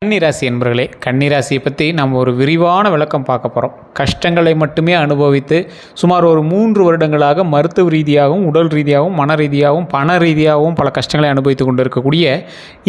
கன்னிராசி என்பர்களே, கன்னிராசியை பற்றி நம்ம ஒரு விரிவான விளக்கம் பார்க்க போகிறோம். கஷ்டங்களை மட்டுமே அனுபவித்து சுமார் ஒரு 3 வருடங்களாக மருத்துவ ரீதியாகவும் உடல் ரீதியாகவும் மன ரீதியாகவும் பண ரீதியாகவும் பல கஷ்டங்களை அனுபவித்து கொண்டு இருக்கக்கூடிய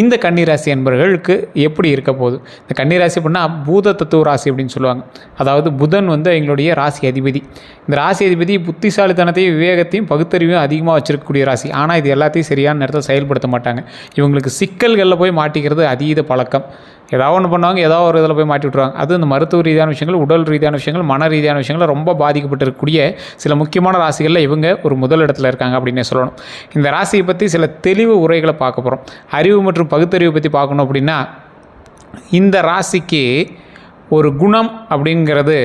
இந்த கன்னிராசி என்பர்களுக்கு எப்படி இருக்க போகுது? இந்த கன்னிராசி அப்படின்னா பூத தத்துவ ராசி அப்படின்னு சொல்லுவாங்க. அதாவது புதன் எங்களுடைய ராசி அதிபதி. இந்த ராசி அதிபதி புத்திசாலித்தனத்தையும் விவேகத்தையும் பகுத்தறிவையும் அதிகமாக வச்சிருக்கக்கூடிய ராசி. ஆனால் இது எல்லாத்தையும் சரியான நேரத்தில் செயல்படுத்த மாட்டாங்க. இவங்களுக்கு சிக்கல்களில் போய் மாட்டிக்கிறது அதீத பழக்கம். ஏதாவது ஒன்று பண்ணுவாங்க, ஏதாவது ஒரு இதில் போய் மாட்டி விட்ருவாங்க. அது இந்த மருத்துவ ரீதியான விஷயங்கள், உடல் ரீதியான விஷயங்கள், மன ரீதியான விஷயங்கள் ரொம்ப பாதிக்கப்பட்டு இருக்கக்கூடிய சில முக்கியமான ராசிகளில் இவங்க ஒரு முதல் இடத்துல இருக்காங்க அப்படின்னே சொல்லணும். இந்த ராசியை பற்றி சில தெளிவு உரைகளை பார்க்க போகிறோம். அறிவு மற்றும் பகுத்தறிவை பற்றி பார்க்கணும் அப்படின்னா, இந்த ராசிக்கு ஒரு குணம் அப்படிங்கிறது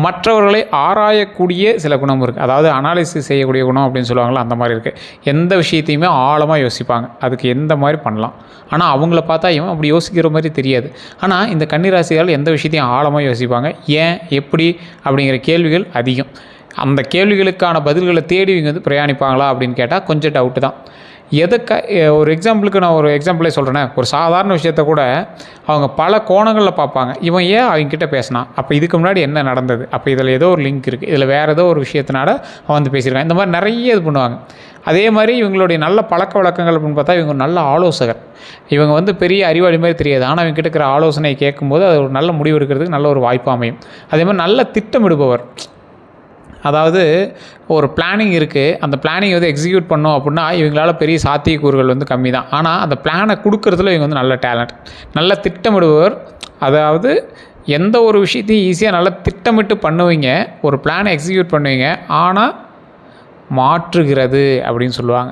மற்றவர்களை ஆராயக்கூடிய சில குணம் இருக்குது. அதாவது அனாலிசிஸ் செய்யக்கூடிய குணம் அப்படின்னு சொல்லுவாங்களா, அந்த மாதிரி இருக்குது. எந்த விஷயத்தையுமே ஆழமாக யோசிப்பாங்க, அதுக்கு எந்த மாதிரி பண்ணலாம். ஆனால் அவங்கள பார்த்தா இவன் அப்படி யோசிக்கிற மாதிரி தெரியாது. ஆனால் இந்த கன்னிராசியால் எந்த விஷயத்தையும் ஆழமாக யோசிப்பாங்க. ஏன், எப்படி அப்படிங்கிற கேள்விகள் அதிகம். அந்த கேள்விகளுக்கான பதில்களை தேடி இவங்க பிரயாணிப்பாங்களா அப்படின்னு கேட்டால் கொஞ்சம் டவுட்டு தான். ஒரு எக்ஸாம்பிளுக்கு நான் ஒரு எக்ஸாம்பிளே சொல்கிறேன். ஒரு சாதாரண விஷயத்த கூட அவங்க பல கோணங்களில் பார்ப்பாங்க. இவன் ஏன் அவங்ககிட்ட பேசினான், அப்போ இதுக்கு முன்னாடி என்ன நடந்தது, அப்போ இதில் ஏதோ ஒரு லிங்க் இருக்குது, இதில் வேறு ஏதோ ஒரு விஷயத்தினால அவன் வந்து பேசியிருக்கான். இந்த மாதிரி நிறைய இது பண்ணுவாங்க. அதே மாதிரி இவங்களுடைய நல்ல பழக்க வழக்கங்கள் அப்படின்னு பார்த்தா இவங்க நல்ல ஆலோசகர். இவங்க பெரிய அறிவாளி மாதிரி தெரியாது. ஆனால் இவங்க கிட்ட இருக்கிற ஆலோசனையை கேட்கும்போது அது ஒரு நல்ல முடிவு எடுக்கிறதுக்கு நல்ல ஒரு வாய்ப்பு அமையும். அதே மாதிரி நல்ல திட்டமிடுபவர். அதாவது ஒரு பிளானிங் இருக்குது, அந்த பிளானிங் எக்ஸிக்யூட் பண்ணோம் அப்படின்னா இவங்களால் பெரிய சாத்தியக்கூறுகள் கம்மி தான். ஆனால் அந்த பிளானை கொடுக்குறதுல இவங்க நல்ல டேலண்ட், நல்ல திட்டமிடுபவர். அதாவது எந்த ஒரு விஷயத்தையும் ஈஸியாக நல்லா திட்டமிட்டு பண்ணுவீங்க, ஒரு பிளானை எக்ஸிக்யூட் பண்ணுவீங்க. ஆனால் மாற்றுகிறது அப்படின்னு சொல்லுவாங்க.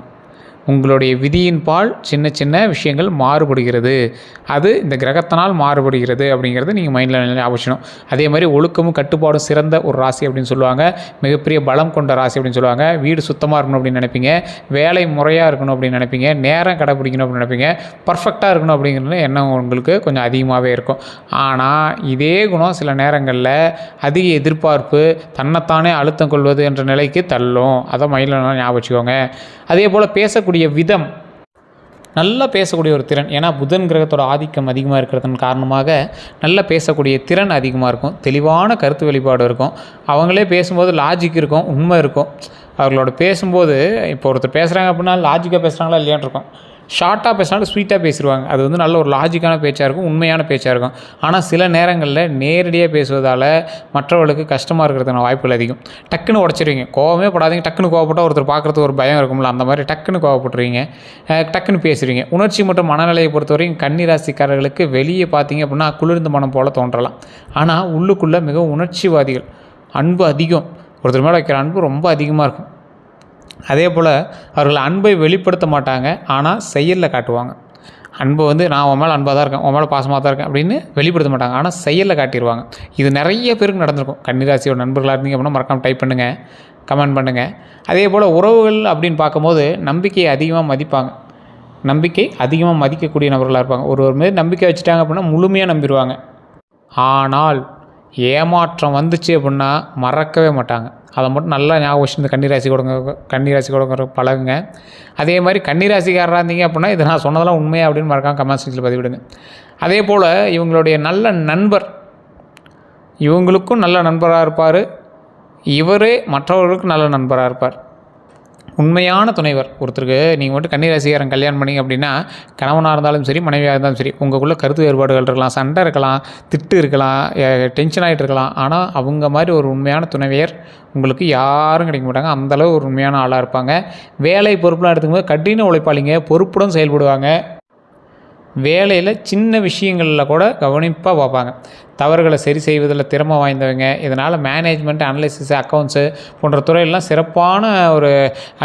உங்களுடைய விதியின் பால் சின்ன சின்ன விஷயங்கள் மாறுபடுகிறது, அது இந்த கிரகத்தினால் மாறுபடுகிறது அப்படிங்கிறது நீங்கள் மைண்டில் ஞாபகம். அதே மாதிரி ஒழுக்கமும் கட்டுப்பாடும் சிறந்த ஒரு ராசி அப்படின்னு சொல்லுவாங்க. மிகப்பெரிய பலம் கொண்ட ராசி அப்படின்னு சொல்லுவாங்க. வீடு சுத்தமாக இருக்கணும் அப்படின்னு நினைப்பீங்க, வேலை முறையாக இருக்கணும் அப்படின்னு நினைப்பீங்க, நேரம் கடைப்பிடிக்கணும் அப்படின்னு நினைப்பீங்க, பர்ஃபெக்டாக இருக்கணும் அப்படிங்கிறது எண்ணம் உங்களுக்கு கொஞ்சம் அதிகமாகவே இருக்கும். ஆனால் இதே குணம் சில நேரங்களில் அதிக எதிர்பார்ப்பு, தன்னைத்தானே அழுத்தம் கொள்வது என்ற நிலைக்கு தள்ளும். அதை மைண்டில் ஞாபகம் வச்சுக்கோங்க. அதே போல் பேசக்கூடிய விதம், நல்லா பேசக்கூடிய ஒரு திறன். ஏன்னா புதன் கிரகத்தோட ஆதிக்கம் அதிகமாக இருக்கிறதன் காரணமாக நல்லா பேசக்கூடிய திறன் அதிகமாக இருக்கும். தெளிவான கருத்து வெளிப்பாடு இருக்கும். அவங்களே பேசும்போது லாஜிக் இருக்கும், உண்மை இருக்கும். அவர்களோட பேசும்போது இப்போ ஒருத்தர் பேசுகிறாங்க அப்படின்னா லாஜிக்காக பேசுகிறாங்களா இல்லையான்னு இருக்கும். ஷார்ட்டாக பேசினாலும் ஸ்வீட்டாக பேசிடுவாங்க. அது நல்ல ஒரு லாஜிக்கான பேச்சாக இருக்கும், உண்மையான பேச்சாக இருக்கும். ஆனால் சில நேரங்களில் நேரடியாக பேசுவதால் மற்றவர்களுக்கு கஷ்டமாக இருக்கிறதுக்கான வாய்ப்புகள் அதிகம். டக்குன்னு உடச்சிருவீங்க, கோவமே படாதீங்க. டக்குன்னு கோவப்பட்டால் ஒருத்தர் பார்க்குறதுக்கு ஒரு பயம் இருக்கும்ல, அந்த மாதிரி டக்குன்னு கோவப்பட்டுருவீங்க, டக்குன்னு பேசுவீங்க. உணர்ச்சி மற்றும் மனநிலையை பொறுத்தவரைக்கும் கன்னிராசிக்காரர்களுக்கு வெளியே பார்த்தீங்க அப்படின்னா குளிர்ந்த மனம் போல் தோன்றலாம். ஆனால் உள்ளுக்குள்ளே மிகவும் உணர்ச்சிவாதிகள், அன்பு அதிகம். ஒருத்தர் மேலே வைக்கிற அன்பு ரொம்ப அதிகமாக இருக்கும். அதே போல் அவர்கள் அன்பை வெளிப்படுத்த மாட்டாங்க, ஆனால் செயலில் காட்டுவாங்க. அன்பை நான் உன் மேலே அன்பாக தான் இருக்கேன், உன் மேலே பாசமாக தான் இருக்கேன் அப்படின்னு வெளிப்படுத்த மாட்டாங்க, ஆனால் செயலில் காட்டிடுவாங்க. இது நிறைய பேருக்கு நடந்திருக்கும். கன்னிராசியோட நண்பர்களாக இருந்தீங்க அப்படின்னா மறக்காமல் டைப் பண்ணுங்கள், கமெண்ட் பண்ணுங்கள். அதே போல் உறவுகள் அப்படின்னு பார்க்கும்போது நம்பிக்கையை அதிகமாக மதிப்பாங்க. நம்பிக்கை அதிகமாக மதிக்கக்கூடிய நபர்களாக இருப்பாங்க. ஒரு மாரி நம்பிக்கை வச்சுட்டாங்க அப்படின்னா முழுமையாக நம்பிடுவாங்க. ஆனால் ஏமாற்றம் வந்துச்சு அப்படின்னா மறக்கவே மாட்டாங்க. அதை மட்டும் நல்லா ஞாபகம் வச்சு இந்த கன்னிராசி கொடுங்க பழகுங்க. அதே மாதிரி கன்னிராசிக்காரராக இருந்தீங்க அப்படின்னா இதை நான் சொன்னதெல்லாம் உண்மையாக அப்படின்னு மறக்காம கமெண்ட் செக்ஷனில் பதிவிடுங்க. அதே போல் இவங்களுடைய நல்ல நண்பர், இவங்களுக்கும் நல்ல நண்பராக இருப்பார், இவரே மற்றவர்களுக்கும் நல்ல நண்பராக இருப்பார். உண்மையான துணைவர். ஒருத்தருக்கு நீங்கள் கன்னிராசிக்காரன் கல்யாணம் பண்ணிங்க அப்படின்னா கணவனாக இருந்தாலும் சரி மனைவியாக இருந்தாலும் சரி, உங்களுக்குள்ளே கருத்து வேறுபாடுகள் இருக்கலாம், சண்டை இருக்கலாம், திட்டு இருக்கலாம், டென்ஷன் ஆகிட்டு இருக்கலாம். ஆனால் அவங்க மாதிரி ஒரு உண்மையான துணைவியர் உங்களுக்கு யாரும் கிடைக்க மாட்டாங்க. அந்தளவு ஒரு உண்மையான ஆளாக இருப்பாங்க. வேலை பொறுப்புலாம் எடுத்துக்கும்போது கடின உழைப்பாளிங்க, பொறுப்புடன் செயல்படுவாங்க. வேலையில் சின்ன விஷயங்களில் கூட கவனிப்பாக பார்ப்பாங்க. தவறுகளை சரி செய்வதில் திறமை வாய்ந்தவங்க. இதனால் மேனேஜ்மெண்ட், அனலைசிஸ், அக்கௌண்ட்ஸு போன்ற துறையெல்லாம் சிறப்பான ஒரு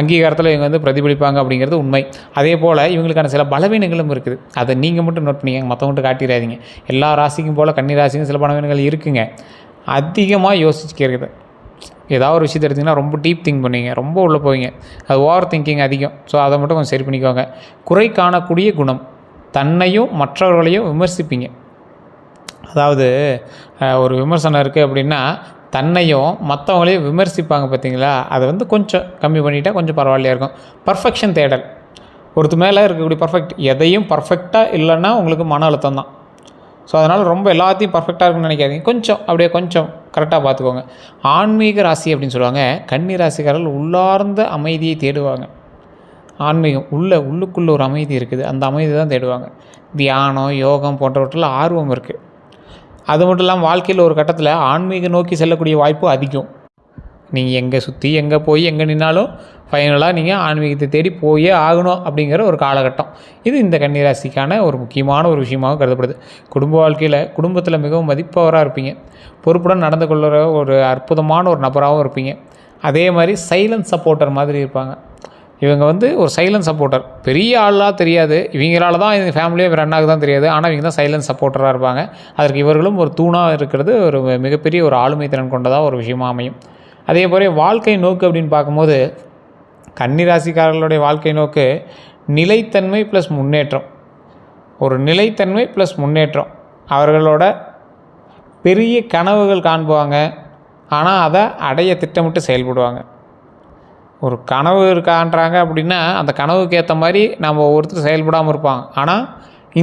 அங்கீகாரத்தில் இவங்க பிரதிபலிப்பாங்க அப்படிங்கிறது உண்மை. அதே போல் இவங்களுக்கான சில பலவீனங்களும் இருக்குது. அதை நீங்கள் மட்டும் நோட் பண்ணிங்க, மற்றவங்கள்ட்ட காட்டிடாதீங்க. எல்லா ராசிக்கும் போல் கன்னிராசிக்கும் சில பலவீனங்கள் இருக்குங்க. அதிகமாக யோசிச்சுக்கிறது. ஏதாவது ஒரு விஷயத்தை எடுத்திங்கன்னா ரொம்ப டீப் திங்க் பண்ணுவீங்க, ரொம்ப உள்ளே போவீங்க. அது ஓவர் திங்கிங் அதிகம். ஸோ அதை மட்டும் கொஞ்சம் சரி பண்ணிக்கோங்க. குறை காணக்கூடிய குணம், தன்னையும் மற்றவர்களையும் விமர்சிப்பீங்க. அதாவது ஒரு விமர்சனம் இருக்குது அப்படின்னா தன்னையும் மற்றவங்களையும் விமர்சிப்பாங்க பார்த்தீங்களா, அதை கொஞ்சம் கம்மி பண்ணிட்டால் கொஞ்சம் பரவாயில்லையாக இருக்கும். பர்ஃபெக்ஷன் தேடல், ஒருத்தர் மேலே இருக்கக்கூடிய பர்ஃபெக்ட் எதையும் பர்ஃபெக்டாக இல்லைன்னா உங்களுக்கு மன அழுத்தம் தான். ஸோ அதனால் ரொம்ப எல்லாத்தையும் பர்ஃபெக்டாக இருக்குன்னு நினைக்காதீங்க. கொஞ்சம் கரெக்டாக பார்த்துக்கோங்க. ஆன்மீக ராசி அப்படின்னு சொல்லுவாங்க. கன்னி ராசிக்காரர்கள் உள்ளார்ந்த அமைதியை தேடுவாங்க. ஆன்மீகம் உள்ளுக்குள்ளே ஒரு அமைதி இருக்குது, அந்த அமைதி தான் தேடுவாங்க. தியானம், யோகம் போன்றவற்றில் ஆர்வம் இருக்குது. அது மட்டும் இல்லாமல் வாழ்க்கையில் ஒரு கட்டத்தில் ஆன்மீகம் நோக்கி செல்லக்கூடிய வாய்ப்பு அதிகம். நீங்கள் எங்கே சுற்றி எங்கே போய் எங்கே நின்னாலும் ஃபைனலாக நீங்கள் ஆன்மீகத்தை தேடி போயே ஆகணும் அப்படிங்கிற ஒரு காலகட்டம். இது இந்த கன்னிராசிக்கான ஒரு முக்கியமான ஒரு விஷயமாக கருதப்படுது. குடும்ப வாழ்க்கையில் குடும்பத்தில் மிகவும் மதிப்பவராக இருப்பீங்க. பொறுப்புடன் நடந்து கொள்கிற ஒரு அற்புதமான ஒரு நபராகவும் இருப்பீங்க. அதே மாதிரி சைலண்ட் சப்போர்ட்டர் மாதிரி இருப்பாங்க. இவங்க ஒரு சைலண்ட் சப்போர்ட்டர். பெரிய ஆளாக தெரியாது, இவங்களால தான் இந்த ஃபேமிலியே ரன் ஆகுதான் தெரியாது. ஆனால் இவங்க தான் சைலண்ட் சப்போர்ட்டராக இருப்பாங்க. அதற்கு இவர்களும் ஒரு தூணாக இருக்கிறது ஒரு மிகப்பெரிய ஒரு ஆளுமை திறன் கொண்டதாக ஒரு விஷயமாக அமையும். அதே போல் வாழ்க்கை நோக்கு அப்படின்னு பார்க்கும்போது கன்னிராசிக்காரர்களுடைய வாழ்க்கை நோக்கு நிலைத்தன்மை ப்ளஸ் முன்னேற்றம். ஒரு நிலைத்தன்மை ப்ளஸ் முன்னேற்றம். அவர்களோட பெரிய கனவுகள் காண்புவாங்க, ஆனால் அதை அடைய திட்டமிட்டு செயல்படுவாங்க. ஒரு கனவு காண்றாங்க அப்படின்னா அந்த கனவுக்கு ஏற்ற மாதிரி நம்ம ஒவ்வொருத்தர் செயல்படாமல் இருப்பாங்க. ஆனால்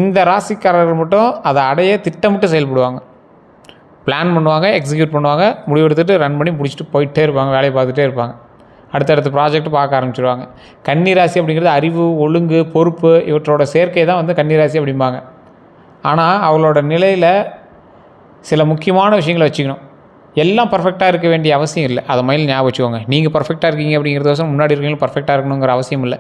இந்த ராசிக்காரர்கள் மட்டும் அதை அடைய திட்டமிட்டு செயல்படுவாங்க. பிளான் பண்ணுவாங்க, எக்ஸிக்யூட் பண்ணுவாங்க, முடிவெடுத்துட்டு ரன் பண்ணி முடிச்சுட்டு போயிட்டே இருப்பாங்க, வேலையை பார்த்துட்டே இருப்பாங்க. அடுத்தடுத்த ப்ராஜெக்ட் பார்க்க ஆரம்பிச்சிடுவாங்க. கன்னிராசி அப்படிங்கிறது அறிவு, ஒழுங்கு, பொறுப்பு இவற்றோட சேர்க்கை தான் கன்னிராசி அப்படிம்பாங்க. ஆனால் அவங்களோட நிலையில் சில முக்கியமான விஷயங்களை வச்சுக்கணும். எல்லாம் பர்ஃபெக்டாக இருக்க வேண்டிய அவசியம் இல்லை. அதை மைண்டில் ஞாபகம் வச்சுக்கோங்க. நீங்கள் பர்ஃபெக்டாக இருக்கீங்க அப்படிங்கிறதோசம் முன்னாடி இருக்கீங்களும் பர்ஃபெக்டாக இருக்கணுங்கிற அவசியம் இல்லை.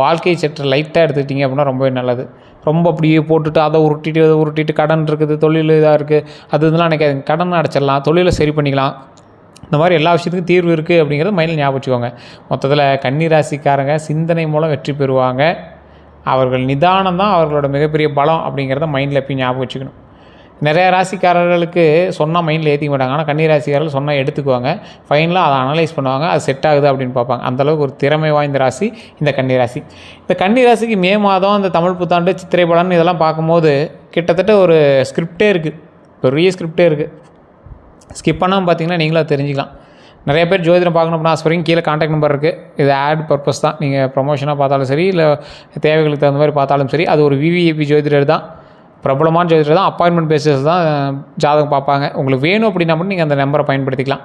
வாழ்க்கையை சற்று லைட்டாக எடுத்துக்கிட்டீங்க அப்படின்னா ரொம்பவே நல்லது. ரொம்ப அப்படியே போட்டுட்டு அதை உருட்டிட்டு கடன் இருக்குது, தொழில் இதாக இருக்குது, இதெல்லாம் நினைக்காதுங்க. கடன் அடைச்சிடலாம், தொழிலை சரி பண்ணிக்கலாம். இந்த மாதிரி எல்லா விஷயத்துக்கும் தீர்வு இருக்குது அப்படிங்கிறத மைண்டில் ஞாபகம் வச்சுக்கோங்க. மொத்தத்தில் கன்னிராசிக்காரங்க சிந்தனை மூலம் வெற்றி பெறுவாங்க. அவர்கள் நிதானம் தான் அவர்களோட மிகப்பெரிய பலம் அப்படிங்கிறத மைண்டில் எப்பயும் ஞாபகம் வச்சுக்கணும். நிறைய ராசிக்காரர்களுக்கு சொன்னால் மைண்டில் ஏற்றிக்க மாட்டாங்க. ஆனால் கன்னிராசிக்காரர்கள் சொன்னால் எடுத்துக்குவாங்க. ஃபைனலாக அதை அனலைஸ் பண்ணுவாங்க, அது செட் ஆகுது அப்படின்னு பார்ப்பாங்க. அந்தளவுக்கு ஒரு திறமை வாய்ந்த ராசி இந்த கன்னிராசி. இந்த கன்னிராசிக்கு மே மாதம் அந்த தமிழ் புத்தாண்டு சித்திரை பலன் இதெல்லாம் பார்க்கும்போது கிட்டத்தட்ட ஒரு ஸ்கிரிப்டே இருக்குது, பெரிய ஸ்கிரிப்டே இருக்குது. ஸ்கிப் பண்ணாமல் பார்த்தீங்கன்னா நீங்களும் அதை தெரிஞ்சுக்கலாம். நிறைய பேர் ஜோதிடம் பார்க்கணும் அப்படின்னா ஆசைப்படுறீங்க, கீழே கான்டாக்ட் நம்பர் இருக்குது. இது ஆட் பர்பஸ் தான். நீங்கள் ப்ரொமோஷனாக பார்த்தாலும் சரி, இல்லை தேவைகளுக்கு தகுந்த மாதிரி பார்த்தாலும் சரி, அது ஒரு விவிஐபி ஜோதிடர் தான், பிரபலமான ஜோதிடர் தான். அப்பாயின்மெண்ட் பேசிஸ் தான் ஜாதகம் பார்ப்பாங்க. உங்களுக்கு வேணும் அப்படின்னா மட்டும் நீங்கள் அந்த நம்பரை பயன்படுத்திக்கலாம்.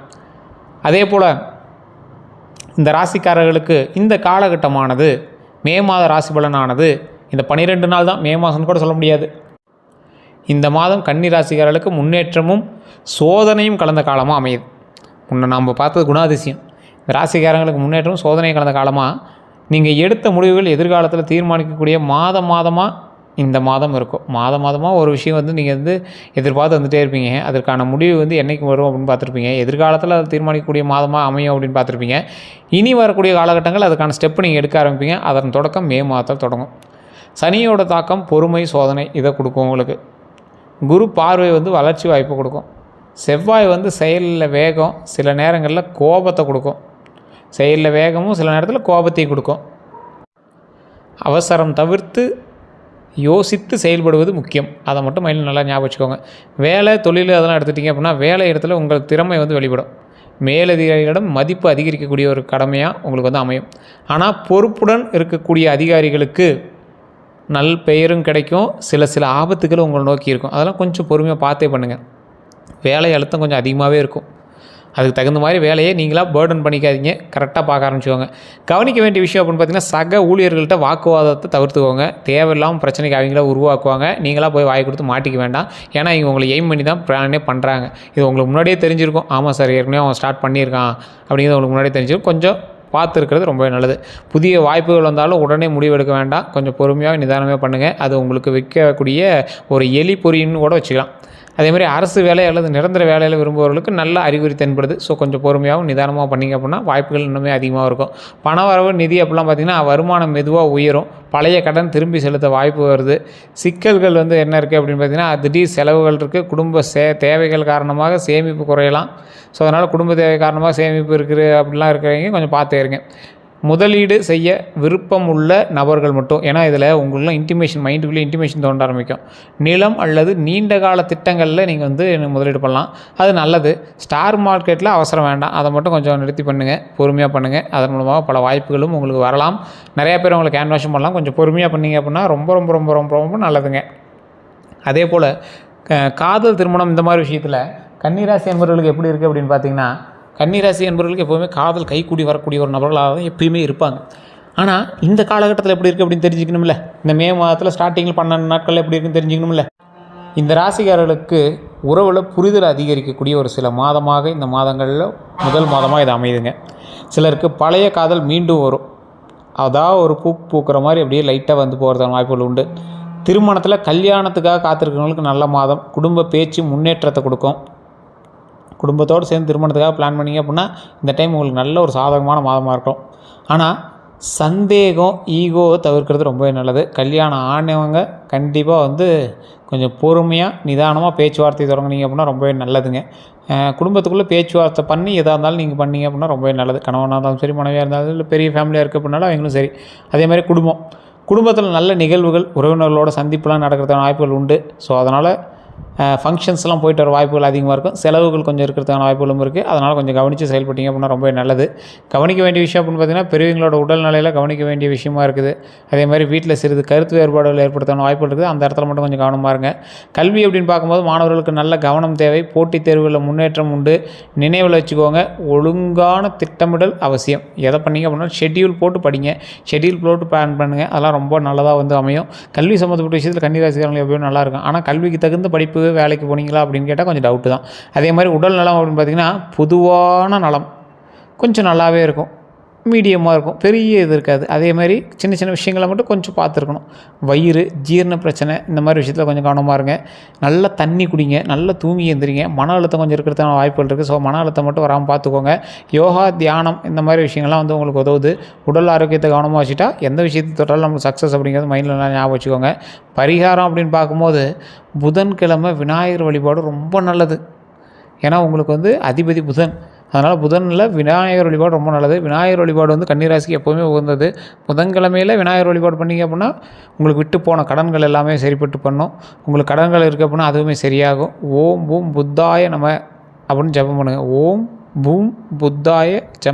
அதே போல் இந்த ராசிக்காரர்களுக்கு இந்த காலகட்டமானது மே மாத ராசி பலனானது இந்த 12 நாள் தான், மே மாதம்னு கூட சொல்ல முடியாது. இந்த மாதம் கன்னி ராசிக்காரர்களுக்கு முன்னேற்றமும் சோதனையும் கலந்த காலமாக அமையுது. முன்ன நம்ம பார்த்தது குணாதிசயம். இந்த ராசிக்காரங்களுக்கு முன்னேற்றமும் சோதனையும் கலந்த காலமாக நீங்கள் எடுத்த முடிவுகள் எதிர்காலத்தில் தீர்மானிக்கக்கூடிய மாதமாக இந்த மாதம் இருக்கும். மாதமாக ஒரு விஷயம் நீங்கள் எதிர்பார்த்து வந்துகிட்டே இருப்பீங்க. அதற்கான முடிவு என்றைக்கு வரும் அப்படின்னு பார்த்துருப்பீங்க. எதிர்காலத்தில் அதை தீர்மானிக்கக்கூடிய மாதமாக அமையும் அப்படின்னு பார்த்துருப்பீங்க. இனி வரக்கூடிய காலகட்டங்கள் அதுக்கான ஸ்டெப்பு நீங்கள் எடுக்க ஆரம்பிப்பீங்க. அதன் தொடக்கம் மே மாதத்தில் தொடங்கும். சனியோட தாக்கம் பொறுமை, சோதனை இதை கொடுக்கும் உங்களுக்கு. குரு பார்வை வளர்ச்சி வாய்ப்பு கொடுக்கும். செவ்வாய் செயலில் வேகம், சில நேரங்களில் கோபத்தை கொடுக்கும். செயலில் வேகமும் சில நேரத்தில் கோபத்தையும் கொடுக்கும். அவசரம் தவிர்த்து யோசித்து செயல்படுவது முக்கியம். அதை மட்டும் மைண்டில் நல்லா ஞாபகம் வச்சுக்கோங்க. வேலை, தொழில் அதெல்லாம் எடுத்துட்டிங்க அப்படின்னா வேலை இடத்துல உங்கள் திறமை வெளிப்படும். மேலதிகாரிகளிடம் மதிப்பு அதிகரிக்கக்கூடிய ஒரு கடமையாக உங்களுக்கு அமையும். ஆனால் பொறுப்புடன் இருக்கக்கூடிய அதிகாரிகளுக்கு நல் பெயரும் கிடைக்கும். சில ஆபத்துகளும் உங்களை நோக்கி இருக்கும். அதெல்லாம் கொஞ்சம் பொறுமையாக பார்த்தே பண்ணுங்கள். வேலை அழுத்தம் கொஞ்சம் அதிகமாகவே இருக்கும். அதுக்கு தகுந்த மாதிரி வேலையை நீங்களாக பேர்டன் பண்ணிக்காதீங்க. கரெக்டாக பார்க்க ஆரம்பிச்சுக்கோங்க. கவனிக்க வேண்டிய விஷயம் அப்படின்னு பார்த்தீங்கன்னா, சக ஊழியர்கள்ட்ட வாக்குவாதத்தை தவிர்த்துக்கோங்க. தேவையில்லாமல் பிரச்சனைக்கு அவங்கள உருவாக்குவாங்க. நீங்களாக போய் வாய் கொடுத்து மாட்டிக்க வேண்டாம். ஏன்னா இவங்க உங்களை எய்ம் பண்ணி தான் பிளானே பண்ணுறாங்க. இது உங்களுக்கு முன்னாடியே தெரிஞ்சிருக்கும். ஆமாம் சார், ஏற்கனவே அவன் ஸ்டார்ட் பண்ணியிருக்கான் அப்படிங்கிறது உங்களுக்கு முன்னாடியே தெரிஞ்சிருக்கும். கொஞ்சம் பார்த்து இருக்கிறது ரொம்பவே நல்லது. புதிய வாய்ப்புகள் வந்தாலும் உடனே முடிவெடுக்க வேண்டாம். கொஞ்சம் பொறுமையாக நிதானமாக பண்ணுங்கள். அது உங்களுக்கு விற்கக்கூடிய ஒரு எலி பொறின்னு கூட வச்சுக்கலாம். அதேமாதிரி அரசு வேலை அல்லது நிரந்தர வேலையில் விரும்புபவர்களுக்கு நல்ல அறிகுறி தென்படுது. ஸோ கொஞ்சம் பொறுமையாகவும் நிதானமாக பண்ணிங்க அப்படின்னா வாய்ப்புகள் இன்னுமே அதிகமாக இருக்கும். பண வரவு, நிதி அப்படிலாம் பார்த்திங்கன்னா வருமானம் மெதுவாக உயரும். பழைய கடன் திரும்பி செலுத்த வாய்ப்பு வருது. சிக்கல்கள் என்ன இருக்குது அப்படின்னு பார்த்திங்கன்னா, திடீர் செலவுகள் இருக்குது. குடும்ப தேவைகள் காரணமாக சேமிப்பு குறையலாம். ஸோ அதனால் குடும்ப தேவை காரணமாக சேமிப்பு இருக்குது அப்படிலாம் இருக்கிறவங்க கொஞ்சம் பார்த்து இருங்க. முதலீடு செய்ய விருப்பம் உள்ள நபர்கள் மட்டும். ஏன்னா இதில் உங்களுக்குலாம் இன்டிமேஷன் மைண்டுக்குள்ளே இன்டிமேஷன் தோன்ற ஆரம்பிக்கும். நிலம் அல்லது நீண்ட கால திட்டங்களில் நீங்கள் வந்து முதலீடு பண்ணலாம், அது நல்லது. ஸ்டார் மார்க்கெட்டில் அவசரம் வேண்டாம், அதை மட்டும் கொஞ்சம் நிறுத்தி பண்ணுங்கள், பொறுமையாக பண்ணுங்கள். அதன் மூலமாக பல வாய்ப்புகளும் உங்களுக்கு வரலாம். நிறையா பேர் உங்களுக்கு கேன்வாஷும் பண்ணலாம். கொஞ்சம் பொறுமையாக பண்ணிங்க அப்படின்னா ரொம்ப ரொம்ப ரொம்ப ரொம்ப ரொம்ப நல்லதுங்க. அதே போல் காதல் திருமணம் இந்த மாதிரி விஷயத்தில் கன்னிராசி என்பவர்களுக்கு எப்படி இருக்குது அப்படின்னு பார்த்தீங்கன்னா, கன்னிராசி என்பவர்களுக்கு எப்போவுமே காதல் கைக்கூடி வரக்கூடிய ஒரு நபர்களாக தான் எப்பயுமே இருப்பாங்க. ஆனால் இந்த காலகட்டத்தில் எப்படி இருக்குது அப்படின்னு தெரிஞ்சுக்கணும்ல. இந்த மே மாதத்தில் ஸ்டார்டிங்கில் 12 நாட்கள் எப்படி இருக்குன்னு தெரிஞ்சுக்கணும்ல. இந்த ராசிக்காரர்களுக்கு உறவில் புரிதல் அதிகரிக்கக்கூடிய ஒரு சில மாதமாக இந்த மாதங்களில் முதல் மாதமாக இது அமையுதுங்க. சிலருக்கு பழைய காதல் மீண்டும் வரும், அதாவது ஒரு பூ பூக்கிற மாதிரி அப்படியே லைட்டாக வந்து போகிறதான வாய்ப்புகள் உண்டு. திருமணத்தில் கல்யாணத்துக்காக காத்திருக்கிறவங்களுக்கு நல்ல மாதம். குடும்ப பேச்சு முன்னேற்றத்தை கொடுக்கும். குடும்பத்தோடு சேர்ந்து திருமணத்துக்காக பிளான் பண்ணிங்க அப்படின்னா இந்த டைம் உங்களுக்கு நல்ல ஒரு சாதகமான மாதமாக இருக்கும். ஆனால் சந்தேகம், ஈகோவை தவிர்க்கிறது ரொம்பவே நல்லது. கல்யாணம் ஆனவங்க கண்டிப்பாக வந்து கொஞ்சம் பொறுமையாக நிதானமாக பேச்சுவார்த்தை தொடங்குனீங்க அப்படின்னா ரொம்பவே நல்லதுங்க. குடும்பத்துக்குள்ளே பேச்சுவார்த்தை பண்ணி எதாக இருந்தாலும் நீங்கள் பண்ணீங்க அப்படின்னா ரொம்பவே நல்லது. கணவனாக இருந்தாலும் சரி, மனைவியாக இருந்தாலும் இல்லை, பெரிய ஃபேமிலியாக இருக்குது அப்படின்னாலும் அவங்களும் சரி. அதேமாதிரி குடும்பத்தில் நல்ல நிகழ்வுகள், உறவினர்களோட சந்திப்புலாம் நடக்கிறதுக்கான வாய்ப்புகள் உண்டு. ஸோ அதனால் ஃபங்க்ஷன்ஸ்லாம் போயிட்டு வர வாய்ப்புகள் அதிகமாக இருக்கும். செலவுகள் கொஞ்சம் இருக்கிறதுக்கான வாய்ப்புகளும் இருக்குது. அதனால் கொஞ்சம் கவனித்து செயல்பட்டீங்க அப்படின்னா ரொம்ப நல்லது. கவனிக்க வேண்டிய விஷயம் அப்படின்னு பார்த்திங்கன்னா, பெரியவங்களோட உடல்நிலையில் கவனிக்க வேண்டிய விஷயமா இருக்குது. அதே மாதிரி வீட்டில் சிறிது கருத்து வேறுபாடுகள் ஏற்படுத்தான வாய்ப்புகள் இருக்குது. அந்த இடத்துல மட்டும் கொஞ்சம் கவனமாக இருங்க. கல்வி அப்படின்னு பார்க்கும்போது மாணவர்களுக்கு நல்ல கவனம் தேவை. போட்டித் தேர்வுகளில் முன்னேற்றம் உண்டு. நினைவில் வச்சுக்கோங்க, ஒழுங்கான திட்டமிடல் அவசியம். எதை பண்ணீங்க அப்படின்னா ஷெட்யூல் போட்டு படிங்க, ஷெட்யூல் போட்டு பிளான் பண்ணுங்கள். அதெல்லாம் ரொம்ப நல்லதாக வந்து அமையும். கல்வி சம்மந்தப்பட்ட விஷயத்தில் கன்னிராசிக்காரங்களுக்கு எப்பயும் நல்லாயிருக்கும். ஆனால் கல்விக்கு தகுந்த படிப்பு வேலைக்கு போனீங்களா அப்படின்னு கேட்டால் கொஞ்சம் டவுட்டு தான். அதே மாதிரி உடல் நலம் அப்படின்னு பார்த்திங்கன்னா, பொதுவான நலம் கொஞ்சம் நல்லாவே இருக்கும், மீடியமாக இருக்கும், பெரிய இது இருக்காது. அதே மாதிரி சின்ன சின்ன விஷயங்களை மட்டும் கொஞ்சம் பார்த்துருக்கணும். வயிறு, ஜீரண பிரச்சனை இந்த மாதிரி விஷயத்தில் கொஞ்சம் கவனமாக இருங்க. நல்லா தண்ணி குடிங்க, நல்லா தூங்கி எழுந்திரிங்க. மன அழுத்தம் கொஞ்சம் இருக்கிறதுக்கான வாய்ப்புகள் இருக்குது. ஸோ மன அழுத்தம் மட்டும் வராமல் பார்த்துக்கோங்க. யோகா, தியானம் இந்த மாதிரி விஷயங்கள்லாம் வந்து உங்களுக்கு உதவுது. உடல் ஆரோக்கியத்தை கவனமாக வச்சுட்டா எந்த விஷயத்தை தொட்டாலும் நமக்கு சக்ஸஸ் அப்படிங்கிறது மைண்டில் நல்லா ஞாபகம் வச்சுக்கோங்க. பரிகாரம் அப்படின்னு பார்க்கும்போது புதன்கிழமை விநாயகர் வழிபாடு ரொம்ப நல்லது. ஏன்னா உங்களுக்கு வந்து அதிபதி புதன், அதனால் புதனில் விநாயகர் வழிபாடு ரொம்ப நல்லது. விநாயகர் வழிபாடு வந்து கன்னிராசிக்கு எப்போவுமே உகந்தது. புதன்கிழமையில் விநாயகர் வழிபாடு பண்ணிங்க அப்படின்னா உங்களுக்கு விட்டு போன கடன்கள் எல்லாமே சரிப்பட்டு பண்ணும். உங்களுக்கு கடன்கள் இருக்குது அப்படின்னா அதுவுமே சரியாகும். ஓம் பூம் புத்தாய நம அப்படின்னு ஜெபம் பண்ணுங்கள். ஓம் பூம் புத்தாய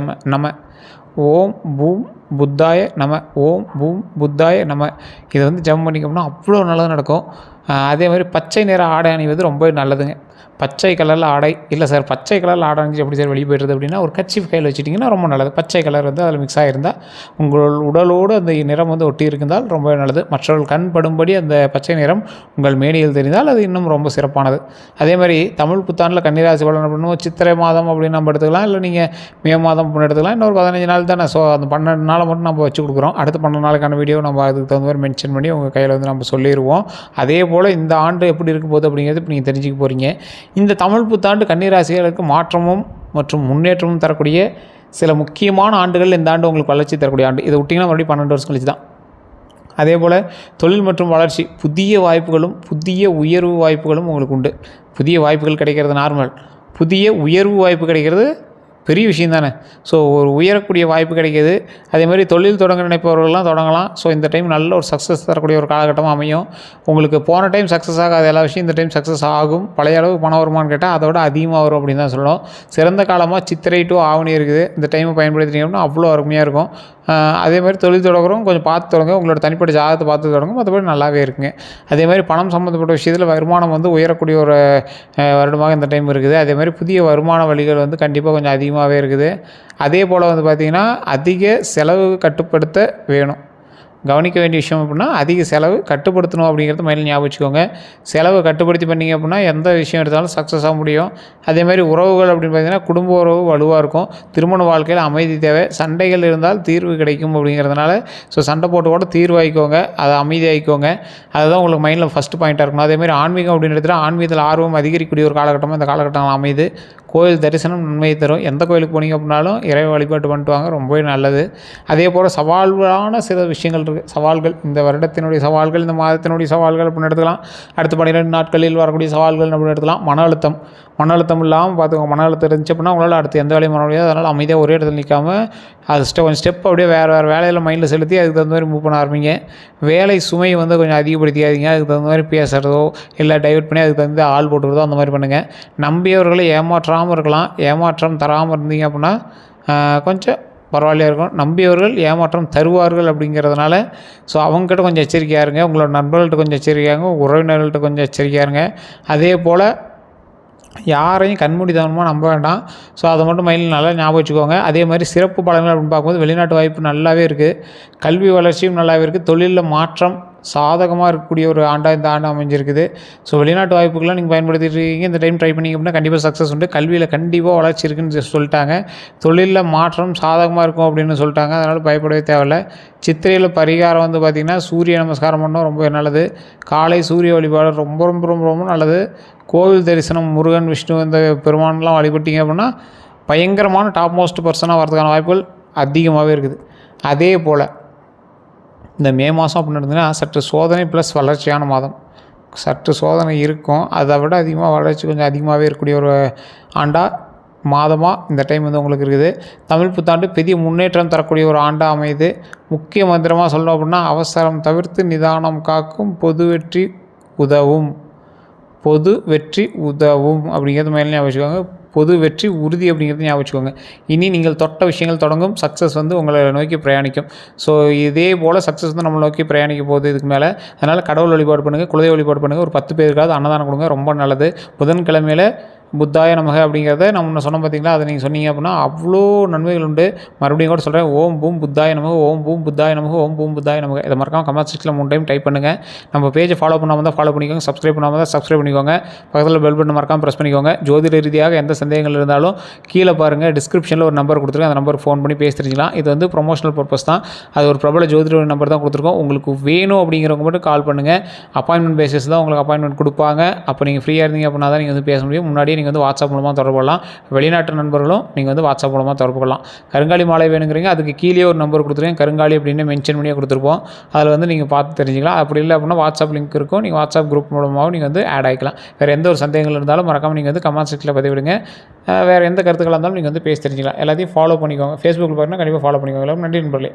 நம, ஓம் பூம் புத்தாய நம, ஓம் பூம் புத்தாய நம. இதை வந்து ஜெபம் பண்ணிங்க அப்படின்னா அவ்வளோ நல்லது நடக்கும். அதே மாதிரி பச்சை நிற ஆடை அணிவது ரொம்ப நல்லதுங்க. பச்சை கலரில் ஆடை இல்லை சார், பச்சை கலரில் ஆடை அணிஞ்சு எப்படி சார் வெளியே போய்டுறது அப்படின்னா, ஒரு கர்ச்சீஃப் கையில் வச்சுட்டிங்கன்னா ரொம்ப நல்லது. பச்சை கலர் வந்து அதில் மிக்ஸ் ஆகிருந்தால் உங்கள் உடலோடு அந்த நிறம் வந்து ஒட்டி இருந்தால் ரொம்ப நல்லது. மற்றவர்கள் கண் படும்படி அந்த பச்சை நிறம் உங்கள் மேனியில் தெரிந்தால் அது இன்னும் ரொம்ப சிறப்பானது. அதே மாதிரி தமிழ் புத்தாண்டில் கன்னிராசி பலன் அப்படின்னு சித்திரை மாதம் அப்படின்னு நம்ம எடுத்துக்கலாம், இல்லை நீங்கள் மே மாதம் அப்படின்னு எடுத்துக்கலாம். இன்னொரு 15 நாள் தானே. ஸோ அந்த 12 நாளை மட்டும் நம்ம வச்சு கொடுக்குறோம். அடுத்த 12 நாளுக்கான வீடியோ நம்ம அதுக்கு தகுந்த மாதிரி மென்ஷன் பண்ணி உங்கள் கையில் வந்து நம்ம சொல்லிடுவோம். அதே போல் இந்த ஆண்டு எப்படி இருக்க போகுது அப்படிங்கிறது இப்போ நீங்கள் தெரிஞ்சுக்க போகிறீங்க. இந்த தமிழ் புத்தாண்டு கன்னிராசிகளுக்கு மாற்றமும் மற்றும் முன்னேற்றமும் தரக்கூடிய சில முக்கியமான ஆண்டுகள் இந்த ஆண்டு உங்களுக்கு வளர்ச்சி தரக்கூடிய ஆண்டு. இதை விட்டிங்கன்னா மறுபடியும் 12 வருஷம் கழிச்சு தான். அதே போல் தொழில் மற்றும் வளர்ச்சி, புதிய வாய்ப்புகளும் புதிய உயர்வு வாய்ப்புகளும் உங்களுக்கு உண்டு. புதிய வாய்ப்புகள் கிடைக்கிறது நார்மல், புதிய உயர்வு வாய்ப்பு கிடைக்கிறது பெரிய விஷயம் தானே. ஸோ ஒரு உயரக்கூடிய வாய்ப்பு கிடைக்கிது. அதேமாதிரி தொழில் தொடங்க நினைப்பவர்கள்லாம் தொடங்கலாம். ஸோ இந்த டைம் நல்ல ஒரு சக்ஸஸ் தரக்கூடிய ஒரு காலகட்டமாக அமையும். உங்களுக்கு போன டைம் சக்ஸஸ் ஆகாத எல்லா விஷயம் இந்த டைம் சக்ஸஸ் ஆகும். பழைய அளவுக்கு பணம் வருமானு கேட்டால் அதை விட அதிகமாக வரும் அப்படின்னு தான் சொல்லணும். சிறந்த காலமாக சித்திரை டு ஆவணி இருக்குது. இந்த டைமை பயன்படுத்தினீங்கன்னா அவ்வளோ அருமையாக இருக்கும். அதே மாதிரி தொழில் தொடங்குறோம் கொஞ்சம் பார்த்து தொடங்க, உங்களோட தனிப்பட்ட ஜாதகத்தை பார்த்து தொடங்க, மற்றபடி நல்லாவே இருக்குங்க. அதே மாதிரி பணம் சம்மந்தப்பட்ட விஷயத்தில் வருமானம் வந்து உயரக்கூடிய ஒரு வருடமாக இந்த டைம் இருக்குது. அதே மாதிரி புதிய வருமான வழிகள் வந்து கண்டிப்பாக கொஞ்சம் அதிகமாகவே இருக்குது. அதே போல் வந்து பார்த்திங்கன்னா அதிக செலவு கட்டுப்படுத்த வேணும். கவனிக்க வேண்டிய விஷயம் அப்படின்னா அதிக செலவு கட்டுப்படுத்தணும் அப்படிங்கிறது மைண்டில் ஞாபகம் வச்சுக்கோங்க. செலவு கட்டுப்படுத்தி பண்ணிங்க அப்படின்னா எந்த விஷயம் எடுத்தாலும் சக்ஸஸ் ஆக முடியும். அதேமாதிரி உறவுகள் அப்படின்னு பார்த்திங்கன்னா குடும்ப உறவு வலுவாக இருக்கும். திருமண வாழ்க்கையில் அமைதி தேவை. சண்டைகள் இருந்தால் தீர்வு கிடைக்கும் அப்படிங்கிறதுனால ஸோ சண்டை போட்டு கூட தீர்வாகிக்கோங்க, அதை அமைதியாகிக்கோங்க. அதுதான் உங்களுக்கு மைண்டில் ஃபஸ்ட்டு பாயிண்ட்டாக இருக்கணும். அதேமாதிரி ஆன்மீகம் அப்படின்னு எடுத்துகிட்டா ஆன்மீகத்தில் ஆர்வம் அதிகரிக்கக்கூடிய ஒரு காலகட்டமாக இந்த காலகட்டம் அமைது. கோயில் தரிசனம் நன்மையை தரும். எந்த கோயிலுக்கு போனீங்க அப்படின்னாலும் இறை வழிபாட்டு பண்ணிட்டு வாங்க, ரொம்பவே நல்லது. அதே போல் சவால்களான சில விஷயங்கள் இருக்குது. சவால்கள், இந்த வருடத்தினுடைய சவால்கள், இந்த மாதத்தினுடைய சவால்கள் அப்படின்னு எடுத்துக்கலாம். அடுத்த 12 நாட்களில் வரக்கூடிய சவால்கள் அப்படின்னு எடுத்துக்கலாம். மன அழுத்தம் இல்லாமல் பார்த்துக்கோங்க. மன அழுத்தம் இருந்துச்சு அப்படின்னா உங்களால் அடுத்து எந்த வேலையும் பண்ண முடியாது. அதனால் அமைதியாக ஒரே இடத்துல நிற்காமல் அது கொஞ்சம் ஸ்டெப் அப்படியே வேறு வேலையில் மைண்டில் செலுத்தி அதுக்கு தகுந்த மாதிரி மூவ் பண்ண ஆரம்பிங்க. வேலை சுமை வந்து கொஞ்சம் அதிகப்படுத்தியாதீங்க. அதுக்கு தகுந்த மாதிரி பேசுகிறதோ இல்லை டைவர்ட் பண்ணி அதுக்கு தகுந்த ஆள் போட்டுக்கிறதோ அந்த மாதிரி பண்ணுங்கள். நம்பியவர்களை ஏமாற்றாமல் இருக்கலாம். ஏமாற்றம் தராமல் இருந்தீங்க அப்படின்னா கொஞ்சம் பரவாயில்லையா இருக்கும். நம்பியவர்கள் ஏமாற்றம் தருவார்கள் அப்படிங்கிறதுனால அவங்ககிட்ட கொஞ்சம் எச்சரிக்கையாக இருங்க. உங்களோட நண்பர்கள்ட்ட கொஞ்சம் எச்சரிக்கையாக இருங்க. உறவினர்கள்ட்ட கொஞ்சம் எச்சரிக்கையாக இருங்க. அதே போல் யாரையும் கண்மூடித்தனமாக நம்ப வேண்டாம். அதை மட்டும் மைண்டில் நல்லா ஞாபகம் வச்சுக்கோங்க. அதே மாதிரி சிறப்பு பலன்கள் அப்படின்னு பார்க்கும்போது வெளிநாட்டு வாய்ப்பு நல்லாவே இருக்குது. கல்வி வளர்ச்சியும் நல்லாவே இருக்குது. தொழிலில் மாற்றம் சாதகமாக இருக்கக்கூடிய ஒரு ஆண்டாக இந்த ஆண்டு அமைஞ்சிருக்குது. வெளிநாட்டு வாய்ப்புகள்லாம் நீங்கள் பயன்படுத்திட்டு இருக்கீங்க. இந்த டைம் ட்ரை பண்ணிங்க அப்படின்னா கண்டிப்பாக சக்ஸஸ் உண்டு. கல்வியில் கண்டிப்பாக வளர்ச்சி இருக்குன்னு சொல்லிட்டாங்க. தொழிலில் மாற்றம் சாதகமாக இருக்கும் அப்படின்னு சொல்லிட்டாங்க. அதனால் பயப்படவே தேவையில்லை. சித்திரையில் பரிகாரம் வந்து பார்த்திங்கன்னா சூரிய நமஸ்காரம் பண்ணோம், ரொம்ப நல்லது. காலை சூரிய வழிபாடு ரொம்ப ரொம்ப ரொம்ப ரொம்ப நல்லது. கோவில் தரிசனம், முருகன், விஷ்ணு இந்த பெருமான்லாம் வழிபட்டிங்க அப்படின்னா பயங்கரமான டாப் மோஸ்ட் பர்சனாக வரதுக்கான வாய்ப்புகள் அதிகமாகவே இருக்குது. அதே போல் இந்த மே மாதம் அப்படின்னு இருந்ததுன்னா சற்று சோதனை ப்ளஸ் வளர்ச்சியான மாதம். சற்று சோதனை இருக்கும், அதை விட அதிகமாக வளர்ச்சி கொஞ்சம் அதிகமாகவே இருக்கக்கூடிய ஒரு மாதமாக இந்த டைம் வந்து உங்களுக்கு இருக்குது. தமிழ் புத்தாண்டு பெரிய முன்னேற்றம் தரக்கூடிய ஒரு ஆண்டாக அமையுது. முக்கிய மந்திரமாக சொல்லணும் அப்படின்னா அவசரம் தவிர்த்து நிதானம் காக்கும் பொது வெற்றி உதவும். பொது வெற்றி உதவும் அப்படிங்கிறது மேலே ஞாபகம் வச்சுக்கோங்க. பொது வெற்றி உறுதி அப்படிங்கிறது ஞாபகம் வச்சுக்கோங்க. இனி நீங்கள் தொட்ட விஷயங்கள் தொடங்கும். சக்ஸஸ் வந்து உங்களை நோக்கி பிரயாணிக்கும். இதே போல் சக்ஸஸ் வந்து நம்மளை நோக்கி பிரயாணிக்க போகுது இதுக்கு மேலே. அதனால் கடவுள் வழிபாடு பண்ணுங்கள், குலதெய்வ வழிபாடு பண்ணுங்கள். ஒரு 10 பேருக்காவது அன்னதானம் கொடுங்க, ரொம்ப நல்லது. புதன்கிழமையில் புத்தாய நமக அப்படிங்கிறத நம்ம சொன்னோம் பார்த்தீங்களா, அதை நீங்கள் சொன்னீங்க அப்படின்னா அவ்வளோ நன்மைகள் உண்டு. மறுபடியும் கூட சொல்கிறேன், ஓம் பூம் புத்தாய நமக, ஓம் பூம் புத்தாய நமக, ஓம் பூம் புத்தாய நமக. இதை மறக்காம கமெண்ட் செக்ஷனில் 3 டைம் டைப் பண்ணுங்கள். நம்ம பேஜை ஃபாலோ பண்ணாமல் தான் ஃபாலோ பண்ணிக்கோங்க, சப்ஸ்கிரைப் பண்ணாமல் தான் சப்ஸ்கிரைப் பண்ணிக்கோங்க. பக்கத்தில் பெல் பட்டன் மறக்காமல் ப்ரெஸ் பண்ணிக்கோங்க. ஜோதிட ரீதியாக எந்த சந்தேகங்கள் இருந்தாலும் கீழே பாருங்கள், டிஸ்கிரிப்ஷனில் ஒரு நம்பர் கொடுத்துருக்கேன். அந்த நம்பருக்கு ஃபோன் பண்ணி பேசி தெரிஞ்சிக்கலாம். இது வந்து ப்ரொமோஷனல் பர்பஸ் தான். அது ஒரு பிரபல ஜோதிட நம்பர் தான் கொடுத்துருக்கோம். உங்களுக்கு வேணும் அப்படிங்கிறவங்க மட்டும் கால் பண்ணுங்கள். அப்பாயின்மெண்ட் பேசிஸ் தான் உங்களுக்கு அப்பாயின்மெண்ட் கொடுப்பாங்க. அப்போ நீங்கள் ஃப்ரீயாக இருந்தீங்க அப்படின்னா தான் நீங்கள் வந்து பேச முடியும். முன்னாடியே நீங்கள் வந்து வாட்ஸ்அப் மூலமாக தொடர்பு கொள்ளலாம். வெளிநாட்டு நண்பர்களும் நீங்கள் வந்து வாட்ஸ்அப் மூலமாக தொடர்பு கொள்ளலாம். கருங்காலி மாலை வேணுங்கிறீங்க, அதுக்கு கீழே ஒரு நம்பர் கொடுத்துருக்கேன், கருங்காலி அப்படின்னு மென்ஷன் பண்ணியே கொடுத்துருப்போம். அதில் வந்து நீங்கள் பார்த்து தெரிஞ்சிக்கலாம். அப்படி இல்லை அப்படின்னா வாட்ஸ்அப் லிங்க் இருக்கும், நீங்கள் வாட்ஸ்அப் குரூப் மூலமாகவும் நீங்கள் வந்து ஆட் ஆகிக்கலாம். வேறு எந்த ஒரு சந்தேகங்கள் இருந்தாலும் மறக்காமல் நீங்கள் வந்து கமெண்ட் செக்ஷனில் பதிவிடுங்க. வேறு எந்த கருத்துக்களாக இருந்தாலும் நீங்கள் வந்து பேசி தெரிஞ்சிக்கலாம். எல்லாத்தையும் ஃபாலோ பண்ணிக்கோங்க. ஃபேஸ்புக்கில் பார்த்தீங்கன்னா கண்டிப்பாக ஃபாலோ பண்ணிக்கோங்க. நன்றி நண்பர்களே.